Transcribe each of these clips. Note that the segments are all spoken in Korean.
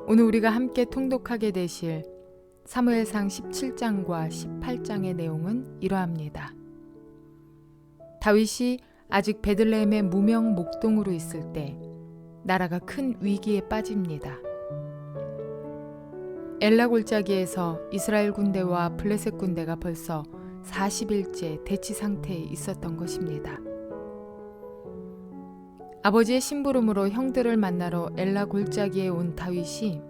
오늘 우리가 함께 통독하게 되실 사무엘상 17장과 18장의 내용은 이러합니다. 다윗이 아직 베들레헴의 무명 목동으로 있을 때 나라가 큰 위기에 빠집니다. 엘라 골짜기에서 이스라엘 군대와 블레셋 군대가 벌써 40일째 대치 상태에 있었던 것입니다. 아버지의 심부름으로 형들을 만나러 엘라 골짜기에 온 다윗이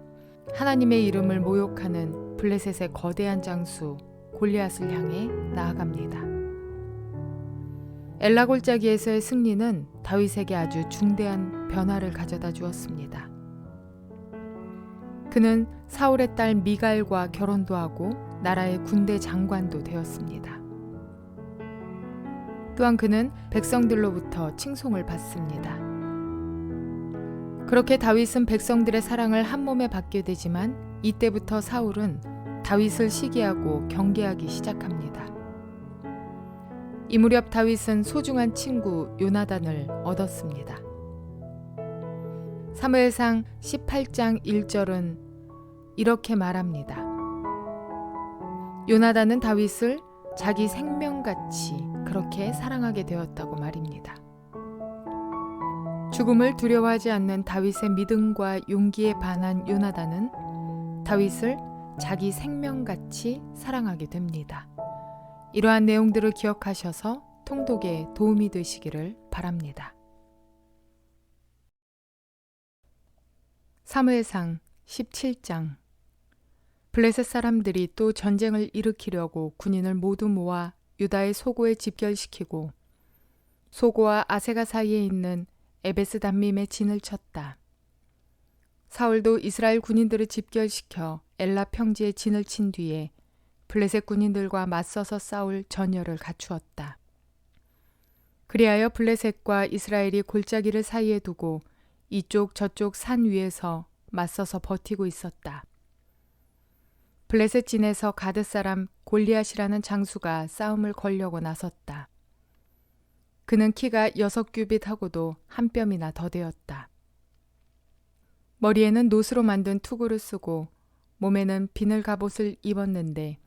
하나님의 이름을 모욕하는 블레셋의 거대한 장수 골리앗을 향해 나아갑니다. 엘라 골짜기에서의 승리는 다윗에게 아주 중대한 변화를 가져다 주었습니다. 그는 사울의 딸 미갈과 결혼도 하고 나라의 군대 장관도 되었습니다. 또한 그는 백성들로부터 칭송을 받습니다. 그렇게 다윗은 백성들의 사랑을 한몸에 받게 되지만 이때부터 사울은 다윗을 시기하고 경계하기 시작합니다. 이 무렵 다윗은 소중한 친구 요나단을 얻었습니다. 사무엘상 18장 1절은 이렇게 말합니다. 요나단은 다윗을 자기 생명같이 그렇게 사랑하게 되었다고 말입니다. 죽음을 두려워하지 않는 다윗의 믿음과 용기에 반한 요나단은 다윗을 자기 생명같이 사랑하게 됩니다. 이러한 내용들을 기억하셔서 통독에 도움이 되시기를 바랍니다. 사무엘상 17장. 블레셋 사람들이 또 전쟁을 일으키려고 군인을 모두 모아 유다의 소고에 집결시키고 소고와 아세가 사이에 있는 에베스담밈에 진을 쳤다. 사울도 이스라엘 군인들을 집결시켜 엘라 평지에 진을 친 뒤에 블레셋 군인들과 맞서서 싸울 전열을 갖추었다. 그리하여 블레셋과 이스라엘이 골짜기를 사이에 두고 이쪽 저쪽 산 위에서 맞서서 버티고 있었다. 블레셋 진에서 가드 사람 골리앗이라는 장수가 싸움을 걸려고 나섰다. 그는 키가 6규빗하고도 한 뼘이나 더 되었다. 머리에는 노스로 만든 투구를 쓰고 몸에는 비늘 갑옷을 입었는데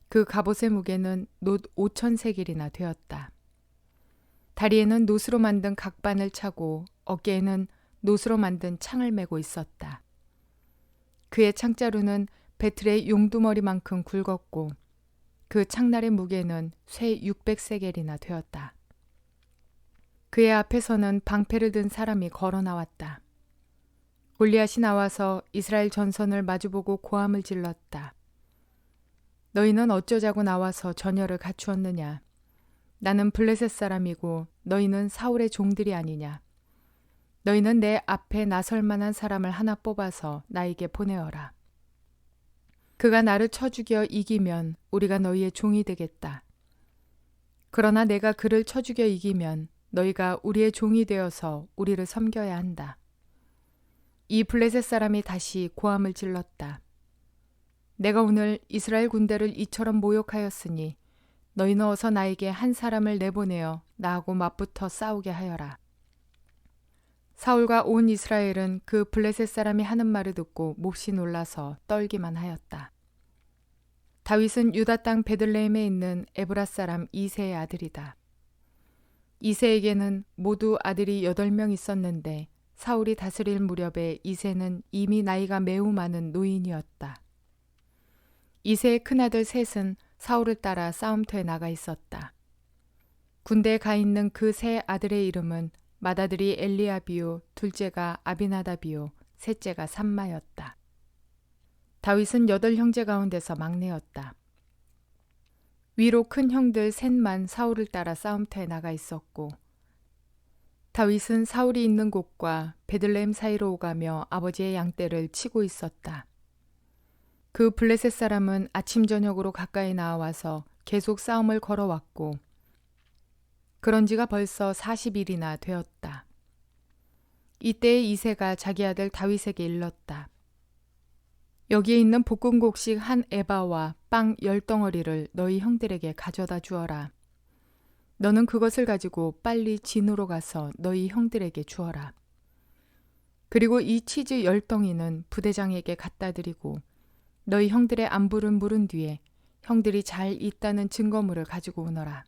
그 갑옷의 무게는 놋 5,000세겔이나 되었다. 다리에는 노스로 만든 각반을 차고 어깨에는 노스로 만든 창을 메고 있었다. 그의 창자루는 배틀의 용두머리만큼 굵었고 그 창날의 무게는 쇠 600세겔이나 되었다. 그의 앞에서는 방패를 든 사람이 걸어 나왔다. 골리앗이 나와서 이스라엘 전선을 마주보고 고함을 질렀다. 너희는 어쩌자고 나와서 전열을 갖추었느냐? 나는 블레셋 사람이고 너희는 사울의 종들이 아니냐? 너희는 내 앞에 나설 만한 사람을 하나 뽑아서 나에게 보내어라. 그가 나를 쳐 죽여 이기면 우리가 너희의 종이 되겠다. 그러나 내가 그를 쳐 죽여 이기면 너희가 우리의 종이 되어서 우리를 섬겨야 한다. 이 블레셋 사람이 다시 고함을 질렀다. 내가 오늘 이스라엘 군대를 이처럼 모욕하였으니 너희는 어서 나에게 한 사람을 내보내어 나하고 맞붙어 싸우게 하여라. 사울과 온 이스라엘은 그 블레셋 사람이 하는 말을 듣고 몹시 놀라서 떨기만 하였다. 다윗은 유다 땅 베들레헴에 있는 에브라 사람 이새의 아들이다. 이새에게는 모두 아들이 8명 있었는데 사울이 다스릴 무렵에 이새는 이미 나이가 매우 많은 노인이었다. 이새의 큰아들 셋은 사울을 따라 싸움터에 나가 있었다. 군대에 가 있는 그 세 아들의 이름은 맏아들이 엘리아비요, 둘째가 아비나답이요, 셋째가 삼마였다. 다윗은 8형제 가운데서 막내였다. 위로 큰 형들 셋만 사울을 따라 싸움터에 나가 있었고 다윗은 사울이 있는 곳과 베들레헴 사이로 오가며 아버지의 양떼를 치고 있었다. 그 블레셋 사람은 아침 저녁으로 가까이 나와서 계속 싸움을 걸어왔고 그런 지가 벌써 40일이나 되었다. 이때에 이새가 자기 아들 다윗에게 일렀다. 여기에 있는 볶음곡식 한 에바와 빵 10덩어리를 너희 형들에게 가져다 주어라. 너는 그것을 가지고 빨리 진으로 가서 너희 형들에게 주어라. 그리고 이 치즈 10덩이는 부대장에게 갖다 드리고 너희 형들의 안부를 물은 뒤에 형들이 잘 있다는 증거물을 가지고 오너라.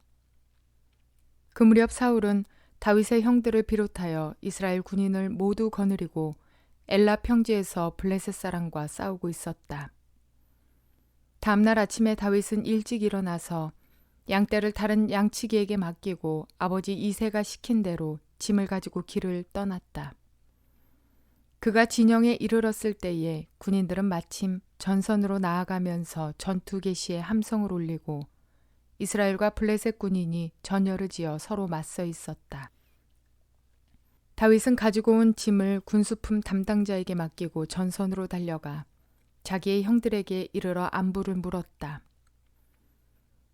그 무렵 사울은 다윗의 형들을 비롯하여 이스라엘 군인을 모두 거느리고 엘라 평지에서 블레셋 사람과 싸우고 있었다. 다음날 아침에 다윗은 일찍 일어나서 양떼를 다른 양치기에게 맡기고 아버지 이새가 시킨 대로 짐을 가지고 길을 떠났다. 그가 진영에 이르렀을 때에 군인들은 마침 전선으로 나아가면서 전투 개시에 함성을 울리고 이스라엘과 블레셋 군인이 전열을 지어 서로 맞서 있었다. 다윗은 가지고 온 짐을 군수품 담당자에게 맡기고 전선으로 달려가 자기의 형들에게 이르러 안부를 물었다.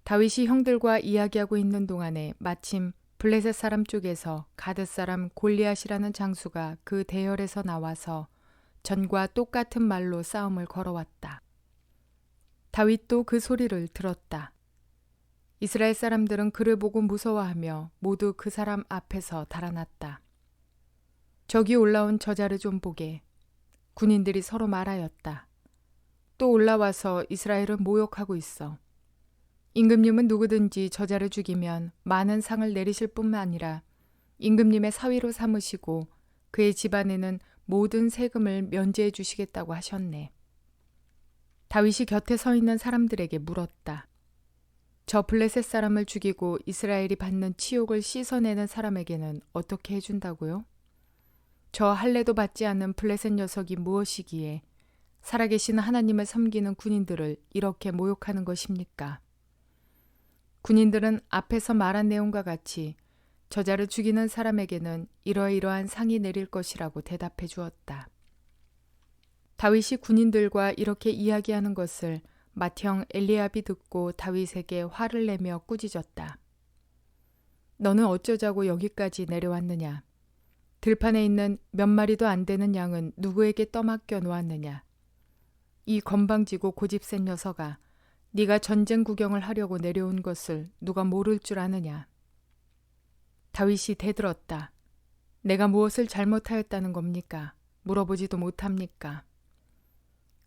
다윗이 형들과 이야기하고 있는 동안에 마침 블레셋 사람 쪽에서 가드 사람 골리앗이라는 장수가 그 대열에서 나와서 전과 똑같은 말로 싸움을 걸어왔다. 다윗도 그 소리를 들었다. 이스라엘 사람들은 그를 보고 무서워하며 모두 그 사람 앞에서 달아났다. 저기 올라온 저자를 좀 보게. 군인들이 서로 말하였다. 또 올라와서 이스라엘을 모욕하고 있어. 임금님은 누구든지 저자를 죽이면 많은 상을 내리실 뿐만 아니라 임금님의 사위로 삼으시고 그의 집안에는 모든 세금을 면제해 주시겠다고 하셨네. 다윗이 곁에 서 있는 사람들에게 물었다. 저 블레셋 사람을 죽이고 이스라엘이 받는 치욕을 씻어내는 사람에게는 어떻게 해준다고요? 저 할례도 받지 않는 블레셋 녀석이 무엇이기에 살아계신 하나님을 섬기는 군인들을 이렇게 모욕하는 것입니까? 군인들은 앞에서 말한 내용과 같이 저자를 죽이는 사람에게는 이러이러한 상이 내릴 것이라고 대답해 주었다. 다윗이 군인들과 이렇게 이야기하는 것을 맏형 엘리압이 듣고 다윗에게 화를 내며 꾸짖었다. 너는 어쩌자고 여기까지 내려왔느냐? 들판에 있는 몇 마리도 안 되는 양은 누구에게 떠맡겨 놓았느냐? 이 건방지고 고집센 녀석아, 네가 전쟁 구경을 하려고 내려온 것을 누가 모를 줄 아느냐? 다윗이 대들었다. 내가 무엇을 잘못하였다는 겁니까? 물어보지도 못합니까?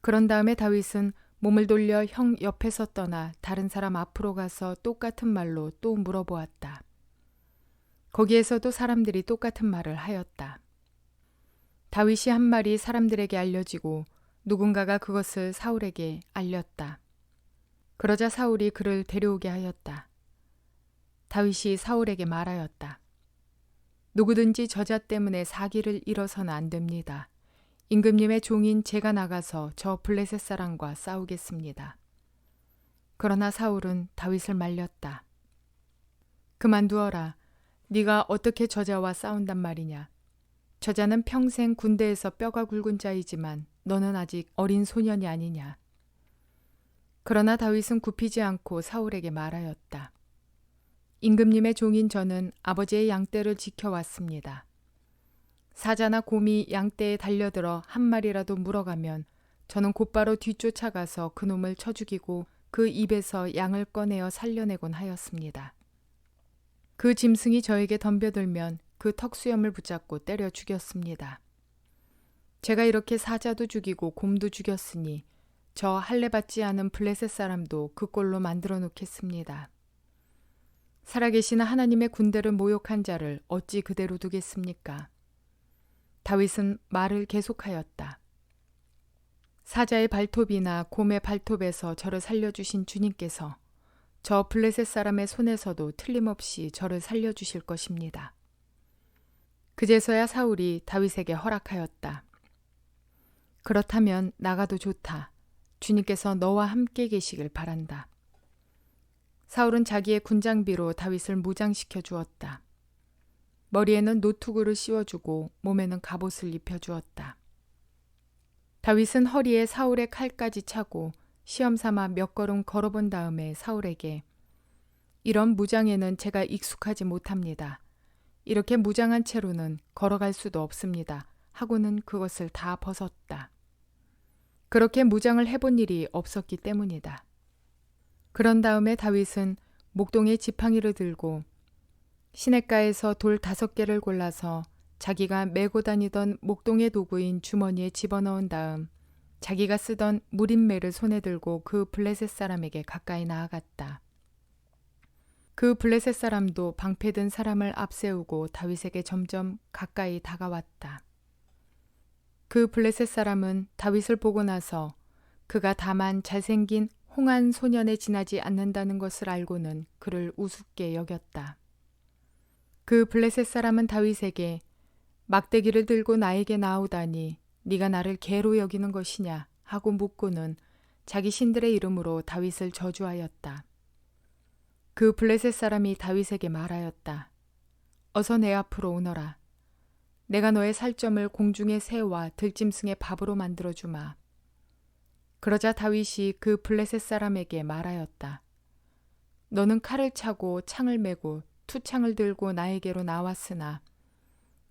그런 다음에 다윗은 몸을 돌려 형 옆에서 떠나 다른 사람 앞으로 가서 똑같은 말로 또 물어보았다. 거기에서도 사람들이 똑같은 말을 하였다. 다윗이 한 말이 사람들에게 알려지고 누군가가 그것을 사울에게 알렸다. 그러자 사울이 그를 데려오게 하였다. 다윗이 사울에게 말하였다. 누구든지 저자 때문에 사기를 일어서는 안 됩니다. 임금님의 종인 제가 나가서 저 블레셋 사람과 싸우겠습니다. 그러나 사울은 다윗을 말렸다. 그만두어라. 네가 어떻게 저자와 싸운단 말이냐. 저자는 평생 군대에서 뼈가 굵은 자이지만 너는 아직 어린 소년이 아니냐. 그러나 다윗은 굽히지 않고 사울에게 말하였다. 임금님의 종인 저는 아버지의 양떼를 지켜왔습니다. 사자나 곰이 양떼에 달려들어 한 마리라도 물어가면 저는 곧바로 뒤쫓아가서 그놈을 쳐 죽이고 그 입에서 양을 꺼내어 살려내곤 하였습니다. 그 짐승이 저에게 덤벼들면 그 턱수염을 붙잡고 때려 죽였습니다. 제가 이렇게 사자도 죽이고 곰도 죽였으니 저 할례받지 않은 블레셋 사람도 그 꼴로 만들어 놓겠습니다. 살아계신 하나님의 군대를 모욕한 자를 어찌 그대로 두겠습니까? 다윗은 말을 계속하였다. 사자의 발톱이나 곰의 발톱에서 저를 살려주신 주님께서 저 블레셋 사람의 손에서도 틀림없이 저를 살려주실 것입니다. 그제서야 사울이 다윗에게 허락하였다. 그렇다면 나가도 좋다. 주님께서 너와 함께 계시길 바란다. 사울은 자기의 군장비로 다윗을 무장시켜 주었다. 머리에는 노투구를 씌워주고 몸에는 갑옷을 입혀주었다. 다윗은 허리에 사울의 칼까지 차고 시험삼아 몇 걸음 걸어본 다음에 사울에게 이런 무장에는 제가 익숙하지 못합니다. 이렇게 무장한 채로는 걸어갈 수도 없습니다. 하고는 그것을 다 벗었다. 그렇게 무장을 해본 일이 없었기 때문이다. 그런 다음에 다윗은 목동의 지팡이를 들고 시냇가에서 돌 5개를 골라서 자기가 메고 다니던 목동의 도구인 주머니에 집어넣은 다음 자기가 쓰던 무린매를 손에 들고 그 블레셋 사람에게 가까이 나아갔다. 그 블레셋 사람도 방패든 사람을 앞세우고 다윗에게 점점 가까이 다가왔다. 그 블레셋 사람은 다윗을 보고 나서 그가 다만 잘생긴 홍한 소년에 지나지 않는다는 것을 알고는 그를 우습게 여겼다. 그 블레셋 사람은 다윗에게 막대기를 들고 나에게 나오다니 네가 나를 개로 여기는 것이냐 하고 묻고는 자기 신들의 이름으로 다윗을 저주하였다. 그 블레셋 사람이 다윗에게 말하였다. 어서 내 앞으로 오너라. 내가 너의 살점을 공중의 새와 들짐승의 밥으로 만들어주마. 그러자 다윗이 그 블레셋 사람에게 말하였다. 너는 칼을 차고 창을 메고 투창을 들고 나에게로 나왔으나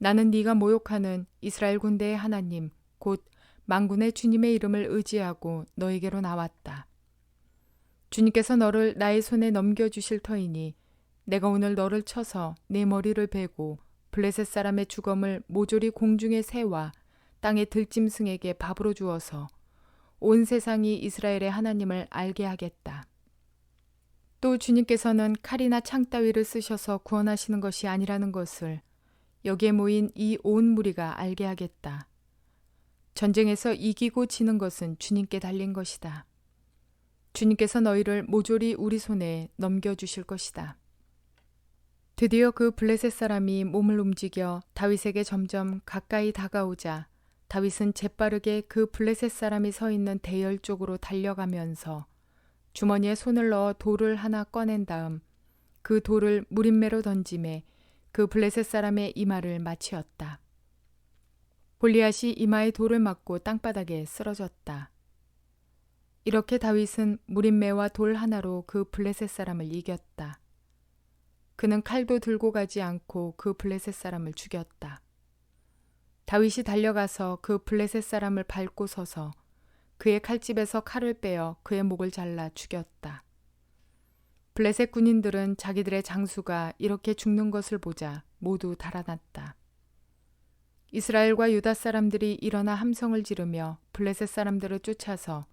나는 네가 모욕하는 이스라엘 군대의 하나님 곧 만군의 주님의 이름을 의지하고 너에게로 나왔다. 주님께서 너를 나의 손에 넘겨주실 터이니 내가 오늘 너를 쳐서 내 머리를 베고 블레셋 사람의 주검을 모조리 공중의 새와 땅의 들짐승에게 밥으로 주어서 온 세상이 이스라엘의 하나님을 알게 하겠다. 또 주님께서는 칼이나 창 따위를 쓰셔서 구원하시는 것이 아니라는 것을 여기에 모인 이 온 무리가 알게 하겠다. 전쟁에서 이기고 지는 것은 주님께 달린 것이다. 주님께서 너희를 모조리 우리 손에 넘겨주실 것이다. 드디어 그 블레셋 사람이 몸을 움직여 다윗에게 점점 가까이 다가오자 다윗은 재빠르게 그 블레셋 사람이 서 있는 대열 쪽으로 달려가면서 주머니에 손을 넣어 돌을 하나 꺼낸 다음 그 돌을 무린매로 던짐에 그 블레셋 사람의 이마를 맞추었다. 골리앗이 이마에 돌을 맞고 땅바닥에 쓰러졌다. 이렇게 다윗은 무린매와 돌 하나로 그 블레셋 사람을 이겼다. 그는 칼도 들고 가지 않고 그 블레셋 사람을 죽였다. 다윗이 달려가서 그 블레셋 사람을 밟고 서서 그의 칼집에서 칼을 빼어 그의 목을 잘라 죽였다. 블레셋 군인들은 자기들의 장수가 이렇게 죽는 것을 보자 모두 달아났다. 이스라엘과 유다 사람들이 일어나 함성을 지르며 블레셋 사람들을 쫓아서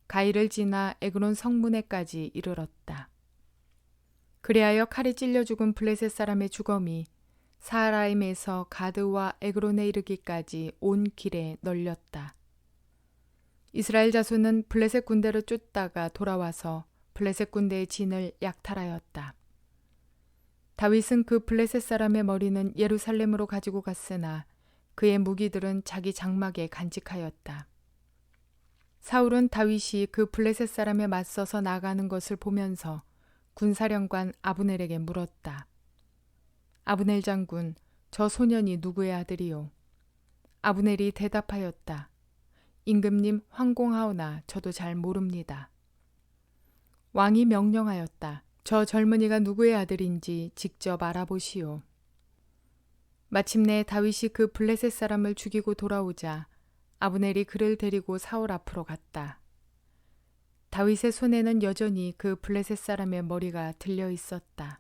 가이를 지나 에그론 성문에까지 이르렀다. 그리하여 칼이 찔려 죽은 블레셋 사람의 주검이 사하라임에서 가드와 에그론에 이르기까지 온 길에 널렸다. 이스라엘 자손은 블레셋 군대를 쫓다가 돌아와서 블레셋 군대의 진을 약탈하였다. 다윗은 그 블레셋 사람의 머리는 예루살렘으로 가지고 갔으나 그의 무기들은 자기 장막에 간직하였다. 사울은 다윗이 그 블레셋 사람에 맞서서 나가는 것을 보면서 군사령관 아브넬에게 물었다. 아브넬 장군, 저 소년이 누구의 아들이요? 아브넬이 대답하였다. 임금님 황공하오나 저도 잘 모릅니다. 왕이 명령하였다. 저 젊은이가 누구의 아들인지 직접 알아보시오. 마침내 다윗이 그 블레셋 사람을 죽이고 돌아오자 아브넬이 그를 데리고 사울 앞으로 갔다. 다윗의 손에는 여전히 그 블레셋 사람의 머리가 들려 있었다.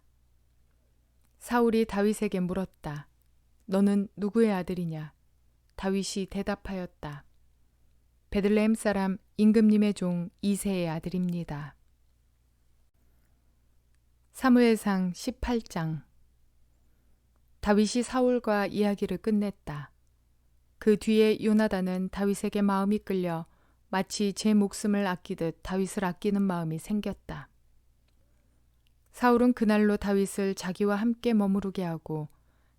사울이 다윗에게 물었다. 너는 누구의 아들이냐? 다윗이 대답하였다. 베들레헴 사람 임금님의 종 이새의 아들입니다. 사무엘상 18장. 다윗이 사울과 이야기를 끝냈다. 그 뒤에 요나단은 다윗에게 마음이 끌려 마치 제 목숨을 아끼듯 다윗을 아끼는 마음이 생겼다. 사울은 그날로 다윗을 자기와 함께 머무르게 하고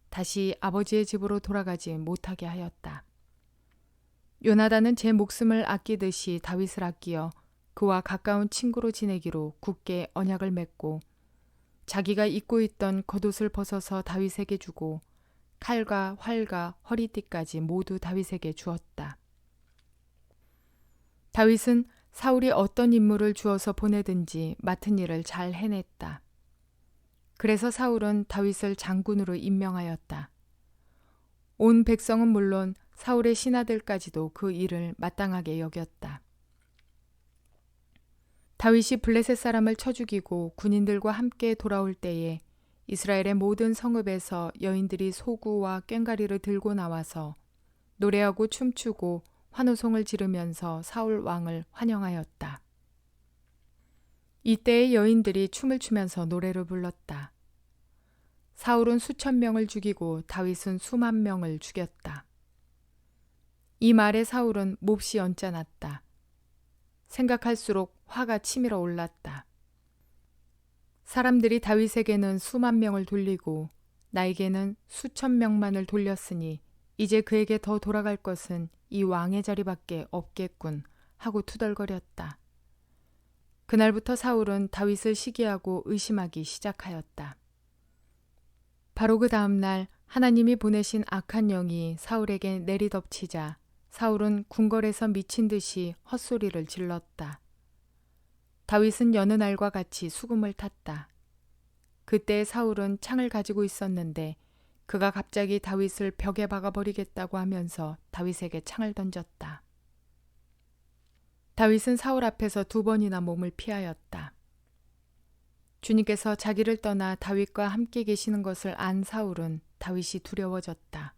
다시 아버지의 집으로 돌아가지 못하게 하였다. 요나단은 제 목숨을 아끼듯이 다윗을 아끼어 그와 가까운 친구로 지내기로 굳게 언약을 맺고 자기가 입고 있던 겉옷을 벗어서 다윗에게 주고 칼과 활과 허리띠까지 모두 다윗에게 주었다. 다윗은 사울이 어떤 임무를 주어서 보내든지 맡은 일을 잘 해냈다. 그래서 사울은 다윗을 장군으로 임명하였다. 온 백성은 물론 사울의 신하들까지도 그 일을 마땅하게 여겼다. 다윗이 블레셋 사람을 쳐 죽이고 군인들과 함께 돌아올 때에 이스라엘의 모든 성읍에서 여인들이 소구와 꽹과리를 들고 나와서 노래하고 춤추고 환호성을 지르면서 사울 왕을 환영하였다. 이때의 여인들이 춤을 추면서 노래를 불렀다. 사울은 수천 명을 죽이고 다윗은 수만 명을 죽였다. 이 말에 사울은 몹시 언짢았다. 생각할수록 화가 치밀어 올랐다. 사람들이 다윗에게는 수만 명을 돌리고 나에게는 수천 명만을 돌렸으니 이제 그에게 더 돌아갈 것은 이 왕의 자리밖에 없겠군 하고 투덜거렸다. 그날부터 사울은 다윗을 시기하고 의심하기 시작하였다. 바로 그 다음 날 하나님이 보내신 악한 영이 사울에게 내리덮치자 사울은 궁궐에서 미친 듯이 헛소리를 질렀다. 다윗은 여느 날과 같이 수금을 탔다. 그때 사울은 창을 가지고 있었는데 그가 갑자기 다윗을 벽에 박아버리겠다고 하면서 다윗에게 창을 던졌다. 다윗은 사울 앞에서 2번이나 몸을 피하였다. 주님께서 자기를 떠나 다윗과 함께 계시는 것을 안 사울은 다윗이 두려워졌다.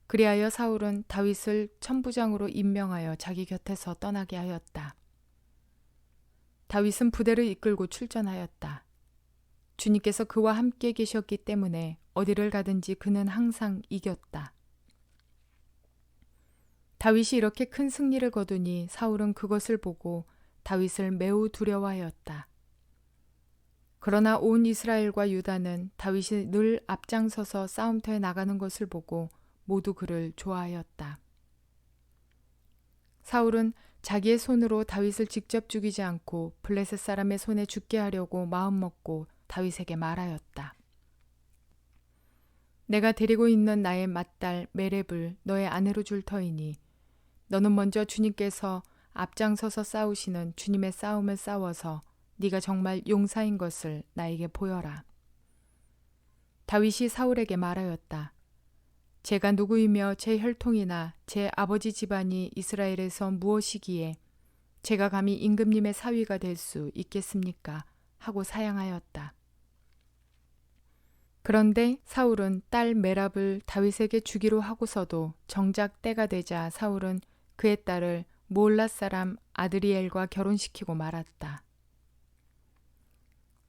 그리하여 사울은 다윗을 천부장으로 임명하여 자기 곁에서 떠나게 하였다. 다윗은 부대를 이끌고 출전하였다. 주님께서 그와 함께 계셨기 때문에 어디를 가든지 그는 항상 이겼다. 다윗이 이렇게 큰 승리를 거두니 사울은 그것을 보고 다윗을 매우 두려워하였다. 그러나 온 이스라엘과 유다는 다윗이 늘 앞장서서 싸움터에 나가는 것을 보고 모두 그를 좋아하였다. 사울은 자기의 손으로 다윗을 직접 죽이지 않고 블레셋 사람의 손에 죽게 하려고 마음먹고 다윗에게 말하였다. 내가 데리고 있는 나의 맏딸 메렙을 너의 아내로 줄 터이니 너는 먼저 주님께서 앞장서서 싸우시는 주님의 싸움을 싸워서 네가 정말 용사인 것을 나에게 보여라. 다윗이 사울에게 말하였다. 제가 누구이며 제 혈통이나 제 아버지 집안이 이스라엘에서 무엇이기에 제가 감히 임금님의 사위가 될 수 있겠습니까? 하고 사양하였다. 그런데 사울은 딸 메랍을 다윗에게 주기로 하고서도 정작 때가 되자 사울은 그의 딸을 모올랏 사람 아드리엘과 결혼시키고 말았다.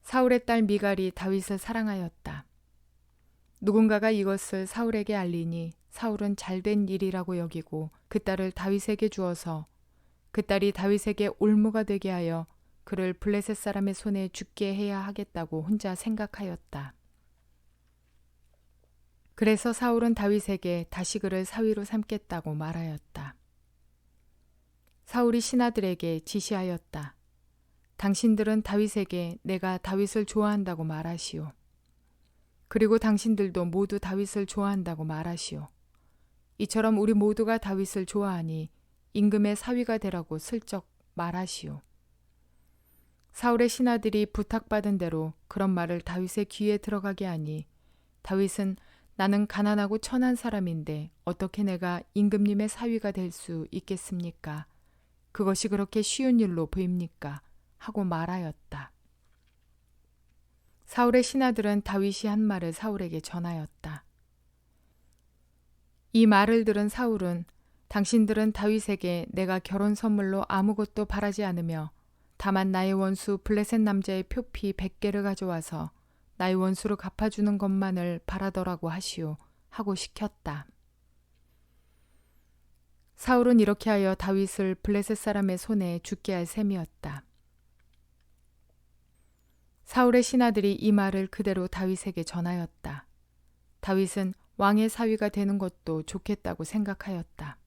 사울의 딸 미갈이 다윗을 사랑하였다. 누군가가 이것을 사울에게 알리니 사울은 잘된 일이라고 여기고 그 딸을 다윗에게 주어서 그 딸이 다윗에게 올무가 되게 하여 그를 블레셋 사람의 손에 죽게 해야 하겠다고 혼자 생각하였다. 그래서 사울은 다윗에게 다시 그를 사위로 삼겠다고 말하였다. 사울이 신하들에게 지시하였다. 당신들은 다윗에게 내가 다윗을 좋아한다고 말하시오. 그리고 당신들도 모두 다윗을 좋아한다고 말하시오. 이처럼 우리 모두가 다윗을 좋아하니 임금의 사위가 되라고 슬쩍 말하시오. 사울의 신하들이 부탁받은 대로 그런 말을 다윗의 귀에 들어가게 하니 다윗은 나는 가난하고 천한 사람인데 어떻게 내가 임금님의 사위가 될 수 있겠습니까? 그것이 그렇게 쉬운 일로 보입니까? 하고 말하였다. 사울의 신하들은 다윗이 한 말을 사울에게 전하였다. 이 말을 들은 사울은 당신들은 다윗에게 내가 결혼 선물로 아무것도 바라지 않으며 다만 나의 원수 블레셋 남자의 표피 100개를 가져와서 나의 원수로 갚아주는 것만을 바라더라고 하시오 하고 시켰다. 사울은 이렇게 하여 다윗을 블레셋 사람의 손에 죽게 할 셈이었다. 사울의 신하들이 이 말을 그대로 다윗에게 전하였다. 다윗은 왕의 사위가 되는 것도 좋겠다고 생각하였다.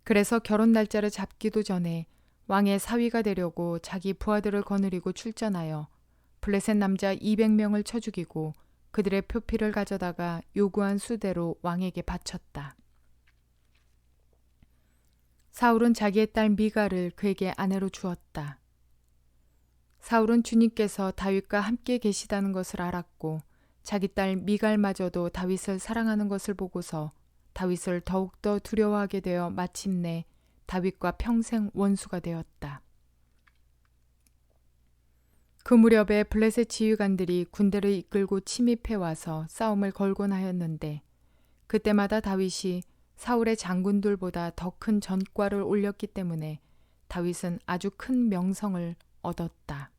그래서 결혼 날짜를 잡기도 전에 왕의 사위가 되려고 자기 부하들을 거느리고 출전하여 블레셋 남자 200명을 쳐 죽이고 그들의 표피를 가져다가 요구한 수대로 왕에게 바쳤다. 사울은 자기의 딸 미갈을 그에게 아내로 주었다. 사울은 주님께서 다윗과 함께 계시다는 것을 알았고 자기 딸 미갈마저도 다윗을 사랑하는 것을 보고서 다윗을 더욱더 두려워하게 되어 마침내 다윗과 평생 원수가 되었다. 그 무렵에 블레셋 지휘관들이 군대를 이끌고 침입해 와서 싸움을 걸곤 하였는데 그때마다 다윗이 사울의 장군들보다 더 큰 전과를 올렸기 때문에 다윗은 아주 큰 명성을 얻었다.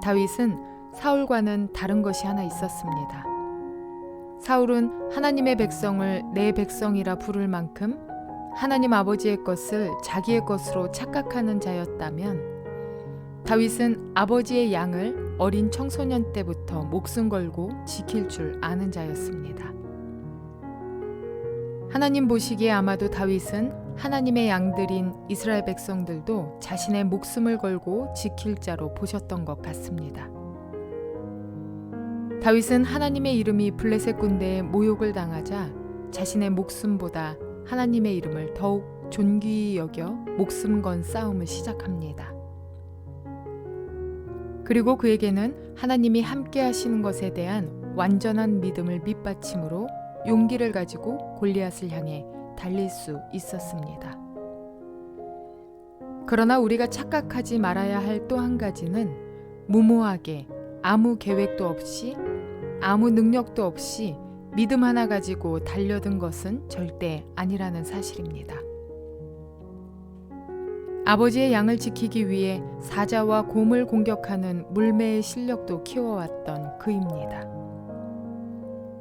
다윗은 사울과는 다른 것이 하나 있었습니다. 사울은 하나님의 백성을 내 백성이라 부를 만큼 하나님 아버지의 것을 자기의 것으로 착각하는 자였다면 다윗은 아버지의 양을 어린 청소년 때부터 목숨 걸고 지킬 줄 아는 자였습니다. 하나님 보시기에 아마도 다윗은 하나님의 양들인 이스라엘 백성들도 자신의 목숨을 걸고 지킬 자로 보셨던 것 같습니다. 다윗은 하나님의 이름이 블레셋 군대에 모욕을 당하자 자신의 목숨보다 하나님의 이름을 더욱 존귀히 여겨 목숨 건 싸움을 시작합니다. 그리고 그에게는 하나님이 함께 하시는 것에 대한 완전한 믿음을 밑받침으로 용기를 가지고 골리앗을 향해 달릴 수 있었습니다. 그러나 우리가 착각하지 말아야 할 또 한 가지는 무모하게 아무 계획도 없이 아무 능력도 없이 믿음 하나 가지고 달려든 것은 절대 아니라는 사실입니다. 아버지의 양을 지키기 위해 사자와 곰을 공격하는 물매의 실력도 키워왔던 그입니다.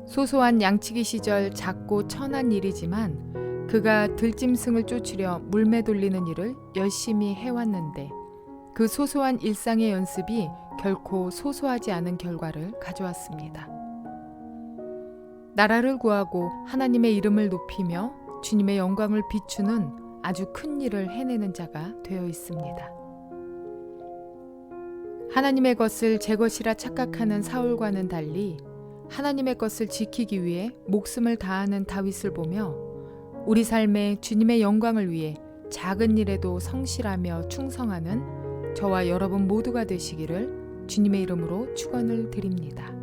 소소한 양치기 시절 작고 천한 일이지만 그가 들짐승을 쫓으려 물매 돌리는 일을 열심히 해왔는데 그 소소한 일상의 연습이 결코 소소하지 않은 결과를 가져왔습니다. 나라를 구하고 하나님의 이름을 높이며 주님의 영광을 비추는 아주 큰 일을 해내는 자가 되어 있습니다. 하나님의 것을 제 것이라 착각하는 사울과는 달리 하나님의 것을 지키기 위해 목숨을 다하는 다윗을 보며 우리 삶에 주님의 영광을 위해 작은 일에도 성실하며 충성하는 저와 여러분 모두가 되시기를 주님의 이름으로 축원을 드립니다.